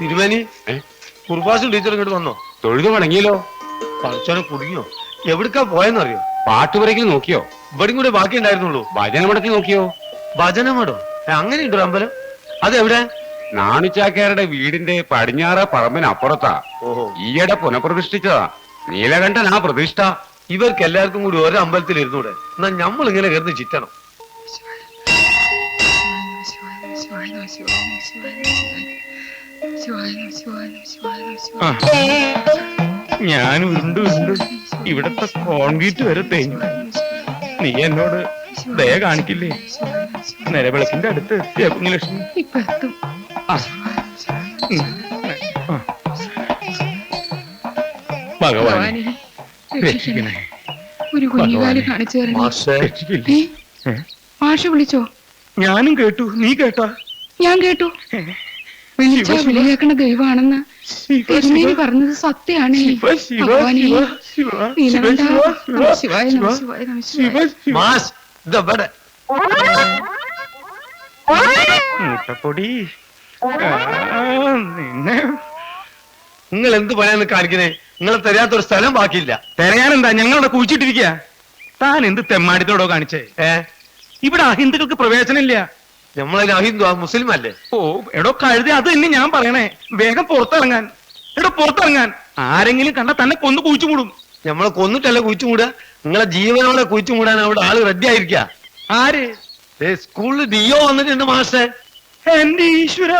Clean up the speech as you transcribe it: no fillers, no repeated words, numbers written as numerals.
തിരുവേനി കുർബാസും teacher ഇങ്ങോട്ട് വന്നോ? തൊഴുതു മടങ്ങിയല്ലോ. പഠിച്ചോനെ കുടുങ്ങിയോ? എവിടുക്കാ പോയെന്നറിയോ? പാട്ടുപുരയ്ക്ക് നോക്കിയോ? ഇവിടെയും കൂടെ ബാക്കി ഉണ്ടായിരുന്നുള്ളൂ. ഭജനമടത്തിൽ നോക്കിയോ? ഭജനമടോ? അങ്ങനെയുണ്ടോ അമ്പലം? അതെവിടെ? നാണിച്ചാക്കാരുടെ വീടിന്റെ പടിഞ്ഞാറ് പറമ്പിനപ്പുറത്താ. ഓഹോ, ഈയിടെ പുനഃപ്രതിഷ്ഠിച്ചതാ. നീലകണ്ഠനാ പ്രതിഷ്ഠ. ഇവർക്ക് എല്ലാവർക്കും കൂടി ഒരു അമ്പലത്തിൽ ഇരുന്നൂടെ? എന്നാ നമ്മൾ ഇങ്ങനെ കിടന്ന് ചിറ്റണം. ഞാൻ ഉരുണ്ട് ഇവിടത്തെ കോൺക്രീറ്റ് വരെ തേഞ്ഞു. നീ എന്നോട് ദയ കാണിക്കില്ലേ? നിലവിളക്കിന്റെ അടുത്ത് എത്തിയ ലക്ഷ്മി. ഭഗവാൻ രക്ഷിക്കണേ. ഒരു കുഞ്ഞുകാലി കാണിച്ചു തരണേ. മാഷ് വിളിച്ചോ? ഞാനും കേട്ടു. നീ കേട്ടാ? ഞാൻ കേട്ടു. വിളിച്ചാ വിളിയേക്കണ ദൈവമാണെന്ന് തിരുമേനി പറഞ്ഞത് സത്യാണ്. മുട്ടപ്പൊടി നിന്നെ നിങ്ങൾ എന്ത് പണിയാന്ന് കാണിക്കണേ? നിങ്ങളെ തരാത്തൊരു സ്ഥലം ബാക്കിയില്ല. തെരയാനെന്താ? ഞങ്ങളവിടെ കുഴിച്ചിട്ടിരിക്കുക. താൻ എന്ത് തെമ്മാടിത്തോടോ കാണിച്ചേ? ഇവിടെ അഹിന്ദുക്കൾക്ക് പ്രവേശനമില്ല. നമ്മളതിന് അഹിന്ദു, മുസ്ലിം അല്ലേ? ഓ എടോ കഴുതി, അത് തന്നെ ഞാൻ പറയണേ. വേഗം പുറത്തിറങ്ങാൻ. എടോ പുറത്തിറങ്ങാൻ. ആരെങ്കിലും കണ്ട തന്നെ കൊന്നു കുഴിച്ചു മൂടും. നമ്മളെ കൊന്നിട്ടല്ല കുഴിച്ചു മൂടുക, നിങ്ങളെ ജീവനോടെ കുഴിച്ചു മൂടാൻ അവിടെ ആള് റെഡി ആയിരിക്ക. ആര്? സ്കൂളിൽ ഡിഒ വന്നിട്ടുണ്ട് മാസ്റ്റർ. എന്റെ ഈശ്വര,